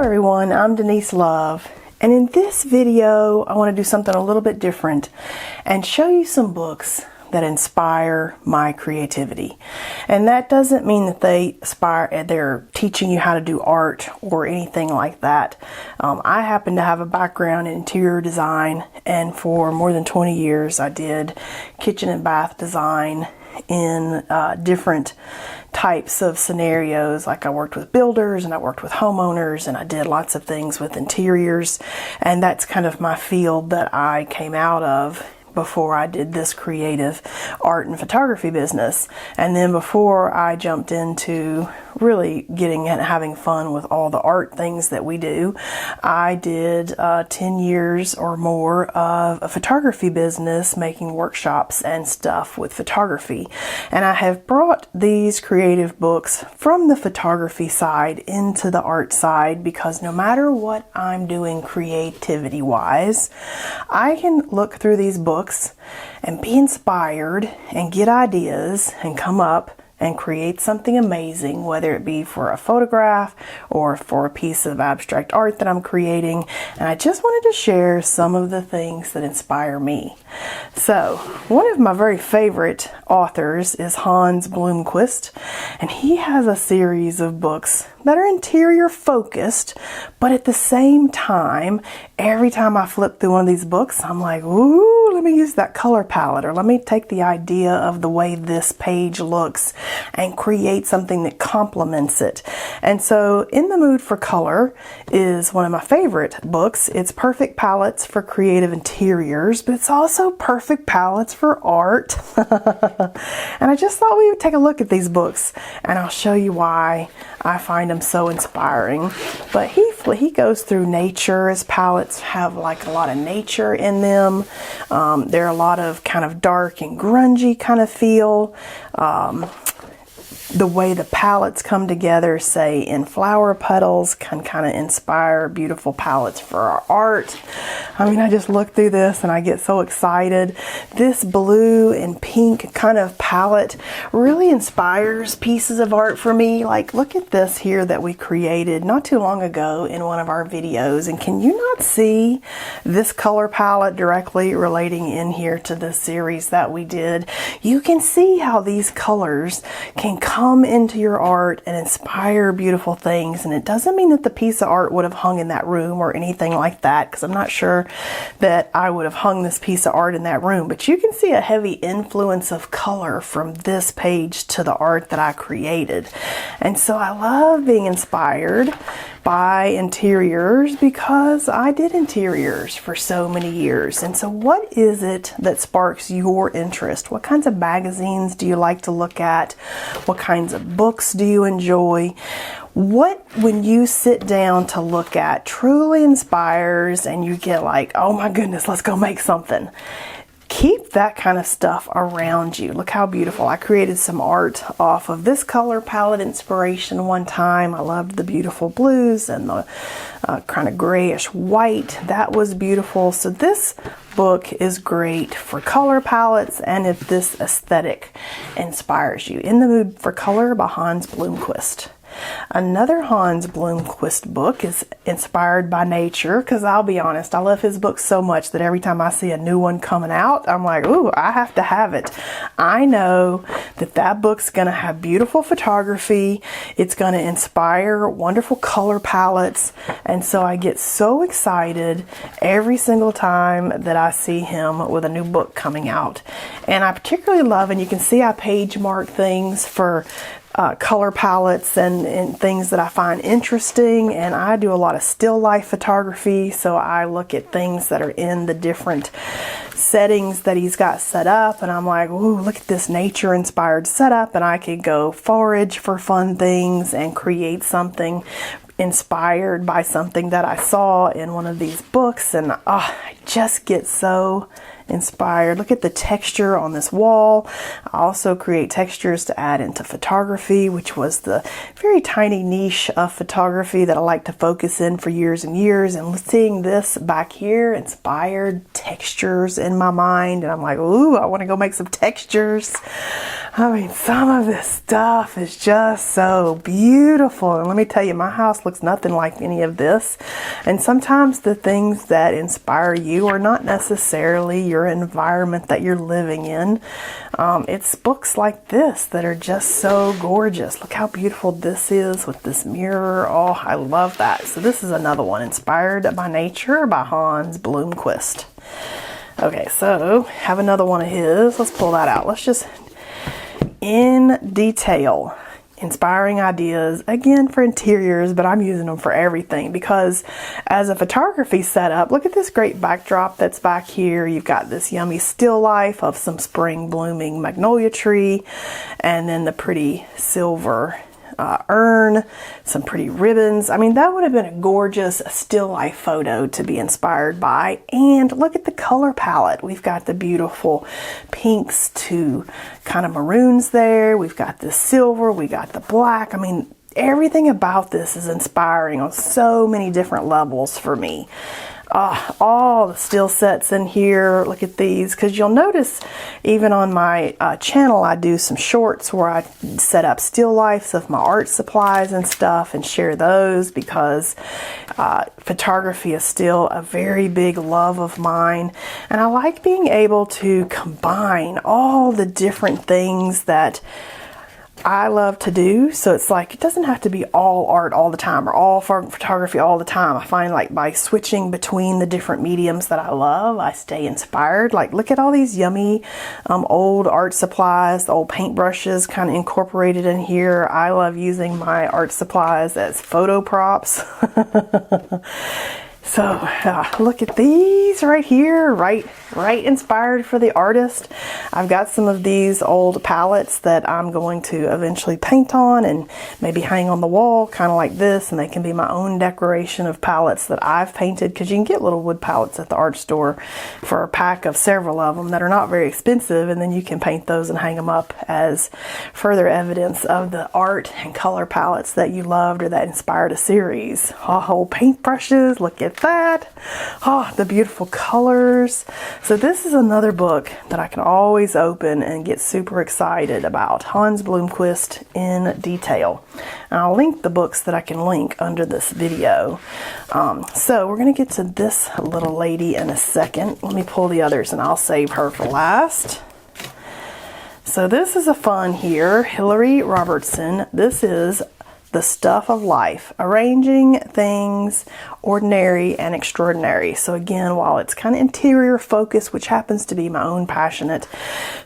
Hello everyone, I'm Denise Love, and in this video I want to do something a little bit different and show you some books that inspire my creativity. And that doesn't mean that they're teaching you how to do art or anything like that. I happen to have a background in interior design, and for more than 20 years I did kitchen and bath design in different types of scenarios. Like I worked with builders and I worked with homeowners and I did lots of things with interiors, and that's kind of my field that I came out of before I did this creative art and photography business. And then before I jumped into really getting and having fun with all the art things that we do, I did 10 years or more of a photography business, making workshops and stuff with photography. And I have brought these creative books from the photography side into the art side, because no matter what I'm doing creativity wise, I can look through these books and be inspired and get ideas and come up and create something amazing, whether it be for a photograph or for a piece of abstract art that I'm creating. And I just wanted to share some of the things that inspire me. So one of my very favorite authors is Hans Blomquist, and he has a series of books that are interior focused, but at the same time, every time I flip through one of these books, I'm like, ooh, let me use that color palette, or let me take the idea of the way this page looks and create something that complements it. And so In the Mood for Color is one of my favorite books. It's perfect palettes for creative interiors, but it's also perfect palettes for art. And I just thought we would take a look at these books, and I'll show you why I find them so inspiring. But he goes through nature. His palettes have like a lot of nature in them. They're a lot of kind of dark and grungy kind of feel. The way the palettes come together, say in flower petals, can kind of inspire beautiful palettes for our art. I mean, I just look through this and I get so excited. This blue and pink kind of palette really inspires pieces of art for me. Like, look at this here that we created not too long ago in one of our videos. And can you not see this color palette directly relating in here to this series that we did? You can see how these colors can come into your art and inspire beautiful things. And it doesn't mean that the piece of art would have hung in that room or anything like that, because I'm not sure that I would have hung this piece of art in that room. But you can see a heavy influence of color from this page to the art that I created. And so I love being inspired by interiors because I did interiors for so many years. And so what is it that sparks your interest? What kinds of magazines do you like to look at? What kinds of books do you enjoy? What, when you sit down to look at, truly inspires and you get like, oh my goodness, let's go make something? Keep that kind of stuff around you. Look how beautiful. I created some art off of this color palette inspiration one time. I loved the beautiful blues and the kind of grayish white. That was beautiful. So this book is great for color palettes, and if this aesthetic inspires you. In the Mood for Color by Hans Blomquist. Another Hans Blomquist book is Inspired by Nature, because I'll be honest, I love his books so much that every time I see a new one coming out, I'm like, ooh, I have to have it. I know that that book's going to have beautiful photography. It's going to inspire wonderful color palettes. And so I get so excited every single time that I see him with a new book coming out. And I particularly love, and you can see I page mark things for color palettes and things that I find interesting. And I do a lot of still life photography, so I look at things that are in the different settings that he's got set up, and I'm like, ooh, look at this nature inspired setup, and I could go forage for fun things and create something inspired by something that I saw in one of these books. And I just get so inspired. Look at the texture on this wall. I also create textures to add into photography, which was the very tiny niche of photography that I like to focus in for years and years. And seeing this back here inspired textures in my mind, and I'm like, ooh, I want to go make some textures. I mean, some of this stuff is just so beautiful. And let me tell you, my house looks nothing like any of this. And sometimes the things that inspire you are not necessarily your environment that you're living in. It's books like this that are just so gorgeous. Look how beautiful this is with this mirror. Oh, I love that. So this is another one, Inspired by Nature by Hans Blomqvist. Okay, so have another one of his. Let's pull that out. Let's just, In Detail. Inspiring ideas, again for interiors, but I'm using them for everything because as a photography setup, look at this great backdrop that's back here. You've got this yummy still life of some spring blooming magnolia tree, and then the pretty silver urn, some pretty ribbons. I mean, that would have been a gorgeous still life photo to be inspired by. And look at the color palette. We've got the beautiful pinks to kind of maroons there. We've got the silver, we got the black. I mean, everything about this is inspiring on so many different levels for me. All the still sets in here. Look at these, because you'll notice even on my channel I do some shorts where I set up still lifes of my art supplies and stuff and share those, because photography is still a very big love of mine, and I like being able to combine all the different things that I love to do. So it's like, it doesn't have to be all art all the time or all photography all the time. I find like by switching between the different mediums that I love, I stay inspired. Like, look at all these yummy old art supplies, the old paintbrushes kind of incorporated in here. I love using my art supplies as photo props. So look at these right here, right inspired for the artist. I've got some of these old palettes that I'm going to eventually paint on and maybe hang on the wall, kind of like this, and they can be my own decoration of palettes that I've painted, because you can get little wood palettes at the art store for a pack of several of them that are not very expensive, and then you can paint those and hang them up as further evidence of the art and color palettes that you loved or that inspired a series. Oh, paintbrushes, look at that. Oh, the beautiful colors. So this is another book that I can always open and get super excited about. Hans Blomqvist, In Detail. And I'll link the books that I can link under this video. So we're going to get to this little lady in a second. Let me pull the others and I'll save her for last. So this is a fun here. Hillary Robertson. This is The Stuff of Life, Arranging Things Ordinary and Extraordinary. So again, while it's kind of interior focused, which happens to be my own passionate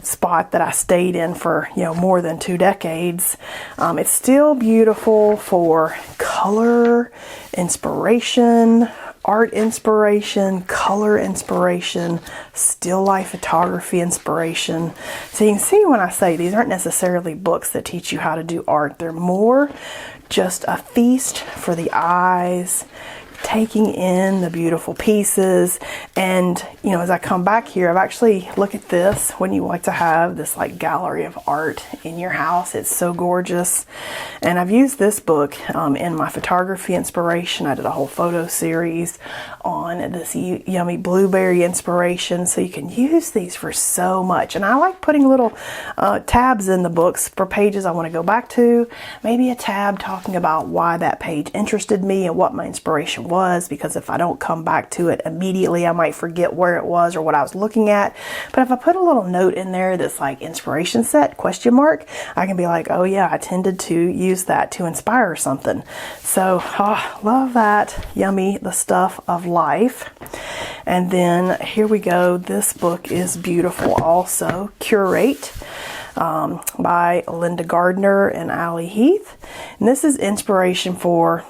spot that I stayed in for, more than 2 decades, it's still beautiful for color inspiration, art inspiration, color inspiration, still life photography inspiration. So you can see when I say these aren't necessarily books that teach you how to do art. They're more just a feast for the eyes, taking in the beautiful pieces. And as I come back here, I've actually, look at this, when you like to have this like gallery of art in your house. It's so gorgeous. And I've used this book in my photography inspiration. I did a whole photo series on this yummy blueberry inspiration. So you can use these for so much. And I like putting little tabs in the books for pages I want to go back to. Maybe a tab talking about why that page interested me and what my inspiration was, because if I don't come back to it immediately, I might forget where it was or what I was looking at. But if I put a little note in there that's like inspiration set, ? I can be like, oh yeah, I tended to use that to inspire something. So love that. Yummy, The Stuff of Life. And then here we go. This book is beautiful also. Curate, by Linda Gardner and Allie Heath. And this is inspiration for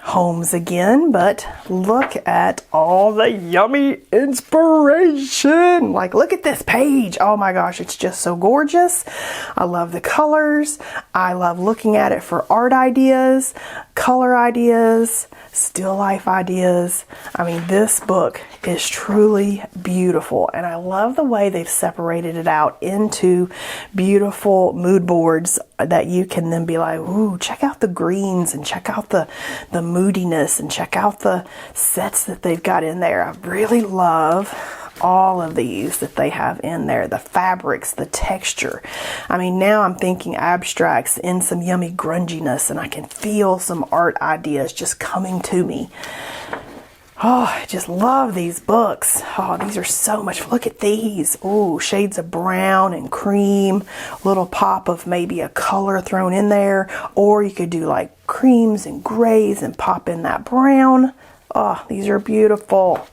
homes again, but look at all the yummy inspiration. Like, look at this page. Oh my gosh, it's just so gorgeous. I love the colors. I love looking at it for art ideas, color ideas, still life ideas. I mean, this book is truly beautiful, and I love the way they've separated it out into beautiful mood boards that you can then be like, ooh, check out the greens and check out the moodiness and check out the sets that they've got in there. I really love all of these that they have in there, the fabrics, the texture. I mean, now I'm thinking abstracts in some yummy grunginess, and I can feel some art ideas just coming to me. Oh, I just love these books. Oh, these are so much. Look at these. Oh, shades of brown and cream. Little pop of maybe a color thrown in there. Or you could do like creams and grays and pop in that brown. Oh, these are beautiful.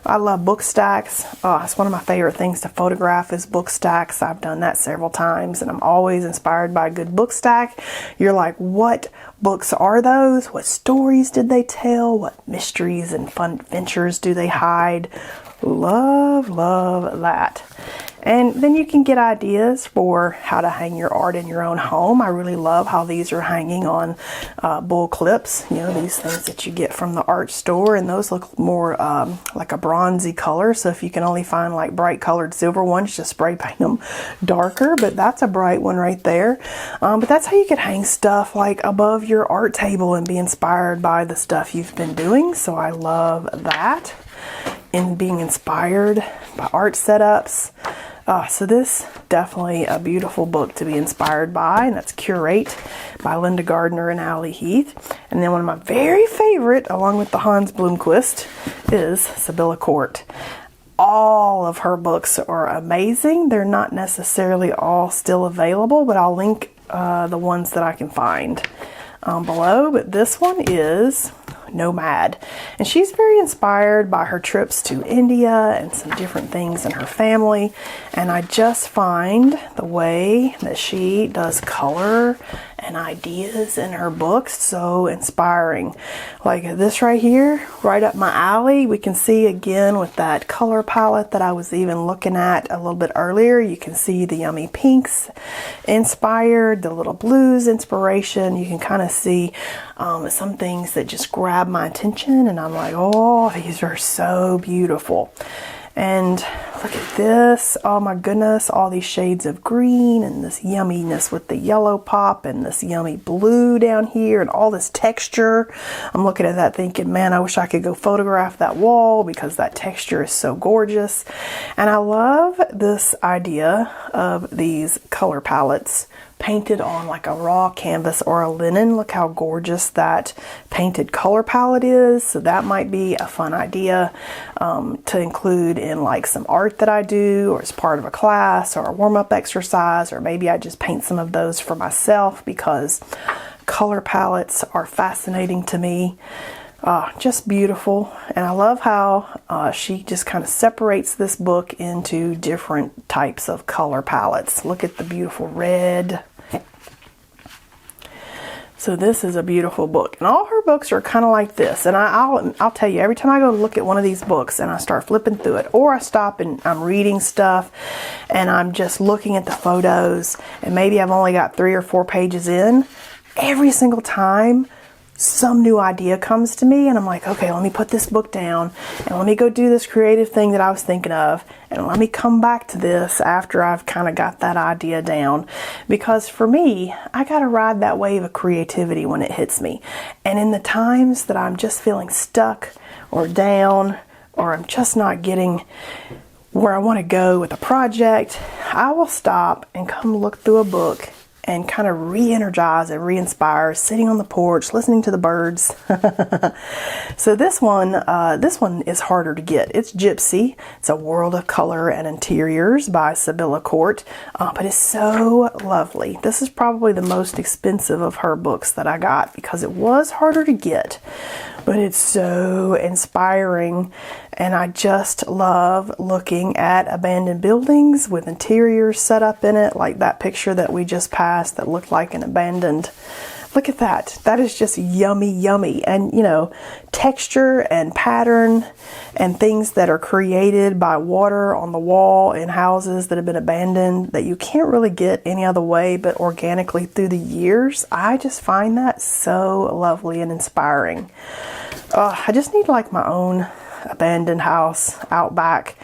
I love book stacks. Oh, it's one of my favorite things to photograph is book stacks. I've done that several times, and I'm always inspired by a good book stack. You're like, what books are those? What stories did they tell? What mysteries and fun adventures do they hide? Love, love that. And then you can get ideas for how to hang your art in your own home. I really love how these are hanging on bull clips. You know, these things that you get from the art store, and those look more like a bronzy color. So if you can only find like bright colored silver ones, just spray paint them darker. But that's a bright one right there. But that's how you could hang stuff like above your art table and be inspired by the stuff you've been doing. So I love that, in being inspired by art setups. So this definitely a beautiful book to be inspired by, and that's Curate by Linda Gardner and Allie Heath. And then one of my very favorite, along with the Hans Blomquist, is Sibylla Court. All of her books are amazing. They're not necessarily all still available, but I'll link the ones that I can find below. But this one is Nomad, and she's very inspired by her trips to India and some different things in her family, and I just find the way that she does color and ideas in her books so inspiring. Like this right here, right up my alley. We can see again with that color palette that I was even looking at a little bit earlier, you can see the yummy pinks inspired, the little blues inspiration. You can kind of see some things that just grab my attention, and I'm like, oh, these are so beautiful. And look at this. Oh my goodness, all these shades of green and this yumminess with the yellow pop and this yummy blue down here and all this texture. I'm looking at that thinking, man, I wish I could go photograph that wall because that texture is so gorgeous. And I love this idea of these color palettes painted on like a raw canvas or a linen. Look how gorgeous that painted color palette is. So that might be a fun idea to include in like some art that I do, or as part of a class or a warm-up exercise, or maybe I just paint some of those for myself because color palettes are fascinating to me. Just beautiful. And I love how she just kind of separates this book into different types of color palettes. Look at the beautiful red. So this is a beautiful book, and all her books are kind of like this. And I'll tell you, every time I go to look at one of these books and I start flipping through it, or I stop and I'm reading stuff and I'm just looking at the photos, and maybe I've only got 3 or 4 pages in, every single time some new idea comes to me, and I'm like, okay, let me put this book down and let me go do this creative thing that I was thinking of, and let me come back to this after I've kind of got that idea down. Because for me, I got to ride that wave of creativity when it hits me. And in the times that I'm just feeling stuck or down, or I'm just not getting where I want to go with a project, I will stop and come look through a book and kind of re-energize and re-inspire, sitting on the porch, listening to the birds. So this one is harder to get. It's Gypsy. It's A World of Color and Interiors by Sibylla Court, but it's so lovely. This is probably the most expensive of her books that I got because it was harder to get, but it's so inspiring. And I just love looking at abandoned buildings with interiors set up in it, like that picture that we just passed that looked like an abandoned Look at that. That is just yummy, yummy. And, you know, texture and pattern and things that are created by water on the wall in houses that have been abandoned that you can't really get any other way but organically through the years. I just find that so lovely and inspiring. I just need like my own abandoned house out back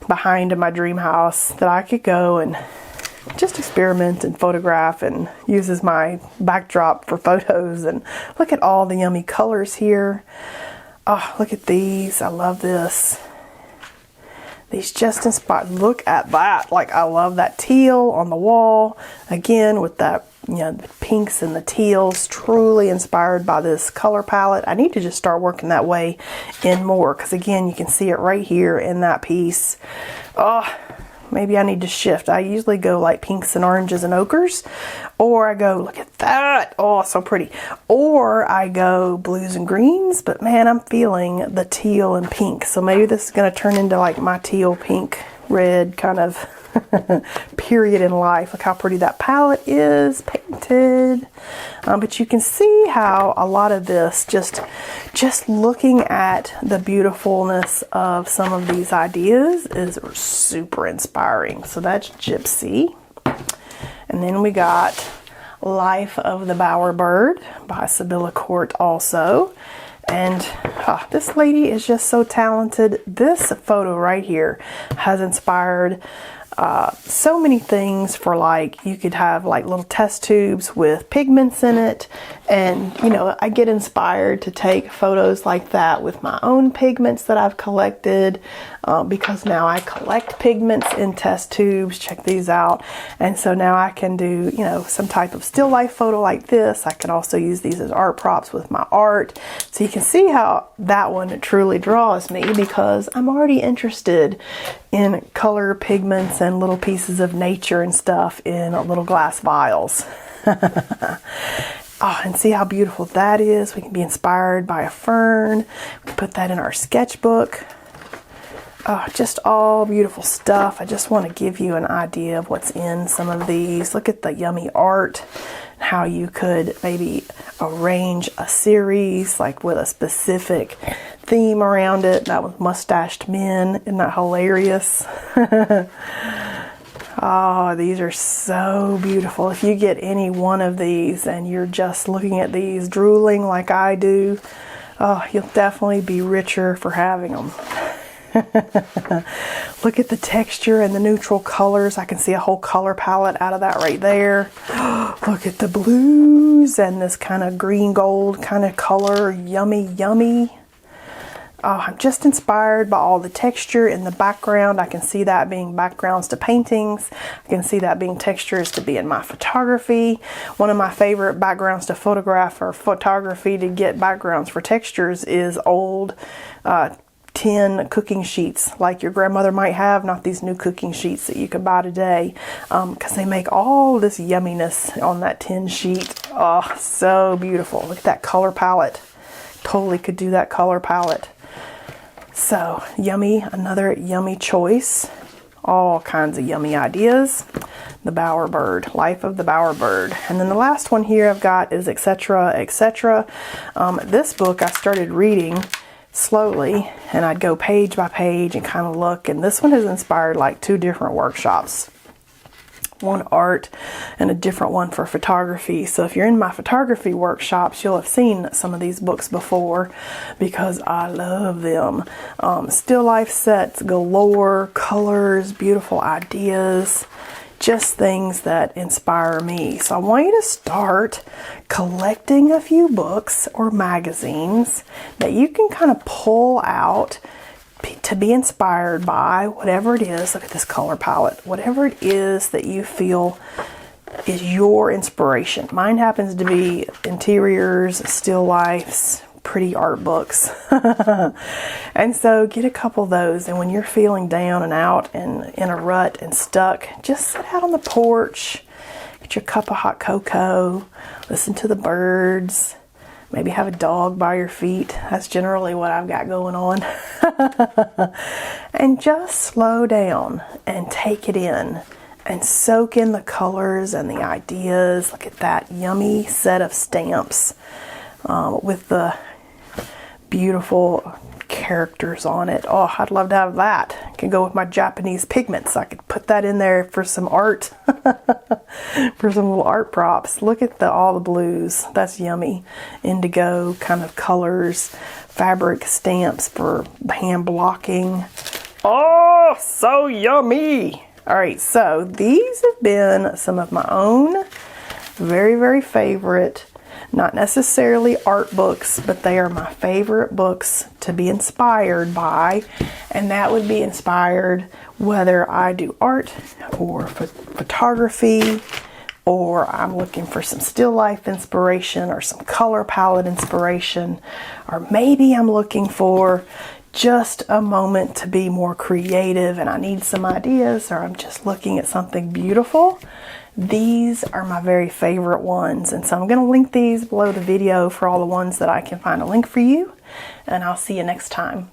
behind my dream house that I could go and just experiment and photograph and use as my backdrop for photos. And look at all the yummy colors here. Oh, look at these. I love this. These just inspired. Look at that. Like, I love that teal on the wall. Again, with that, you know, the pinks and the teals. Truly inspired by this color palette. I need to just start working that way in more. Because, again, you can see it right here in that piece. Oh, maybe I need to shift. I usually go like pinks and oranges and ochres, or I go, look at that. Oh, so pretty. Or I go blues and greens, but man, I'm feeling the teal and pink. So maybe this is going to turn into like my teal, pink, red kind of period in life. Look how pretty that palette is painted. But you can see how a lot of this, just looking at the beautifulness of some of these ideas is super inspiring. So that's Gypsy. And then we got Life of the Bowerbird by Sibylla Court also. And this lady is just so talented. This photo right here has inspired so many things for, like, you could have like little test tubes with pigments in it. And, you know, I get inspired to take photos like that with my own pigments that I've collected because now I collect pigments in test tubes. Check these out. And so now I can do, you know, some type of still life photo like this. I can also use these as art props with my art. So you can see how that one truly draws me because I'm already interested in color pigments and little pieces of nature and stuff in little glass vials. Oh, and see how beautiful that is. We can be inspired by a fern. We can put that in our sketchbook. Oh, just all beautiful stuff. I just want to give you an idea of what's in some of these. Look at the yummy art and how you could maybe arrange a series like with a specific theme around it. That was Mustached Men. Isn't that hilarious? Oh, these are so beautiful. If you get any one of these and you're just looking at these drooling like I do, oh, you'll definitely be richer for having them. Look at the texture and the neutral colors. I can see a whole color palette out of that right there. Look at the blues and this kind of green gold kind of color. Yummy, yummy. Oh, I'm just inspired by all the texture in the background. I can see that being backgrounds to paintings. I can see that being textures to be in my photography. One of my favorite backgrounds to photograph or photography to get backgrounds for textures is old tin cooking sheets like your grandmother might have, not these new cooking sheets that you can buy today, because they make all this yumminess on that tin sheet. Oh, so beautiful. Look at that color palette. Totally could do that color palette. So yummy, another yummy choice. All kinds of yummy ideas. The Bowerbird, Life of the Bowerbird. And then the last one here I've got is Etc. Etc. This book I started reading slowly, and I'd go page by page and kind of look. And this one has inspired like 2 different workshops. One art and a different one for photography. So if you're in my photography workshops, you'll have seen some of these books before because I love them. Still life sets galore, colors, beautiful ideas, just things that inspire me. So I want you to start collecting a few books or magazines that you can kind of pull out to be inspired by, whatever it is. Look at this color palette. Whatever it is that you feel is your inspiration. Mine happens to be interiors, still lifes, pretty art books. And so get a couple of those, and when you're feeling down and out and in a rut and stuck, just sit out on the porch, get your cup of hot cocoa, listen to the birds, maybe have a dog by your feet. That's generally what I've got going on. And just slow down and take it in and soak in the colors and the ideas. Look at that yummy set of stamps with the beautiful characters on it. Oh, I'd love to have that. It can go with my Japanese pigments. I could put that in there for some art, for some little art props. Look at all the blues. That's yummy. Indigo kind of colors, fabric stamps for hand blocking. Oh, so yummy. All right, so these have been some of my own very, very favorite, not necessarily art books, but they are my favorite books to be inspired by. And that would be inspired whether I do art or photography, or I'm looking for some still life inspiration or some color palette inspiration, or maybe I'm looking for just a moment to be more creative and I need some ideas, or I'm just looking at something beautiful. These are my very favorite ones, and so I'm going to link these below the video for all the ones that I can find a link for you, and I'll see you next time.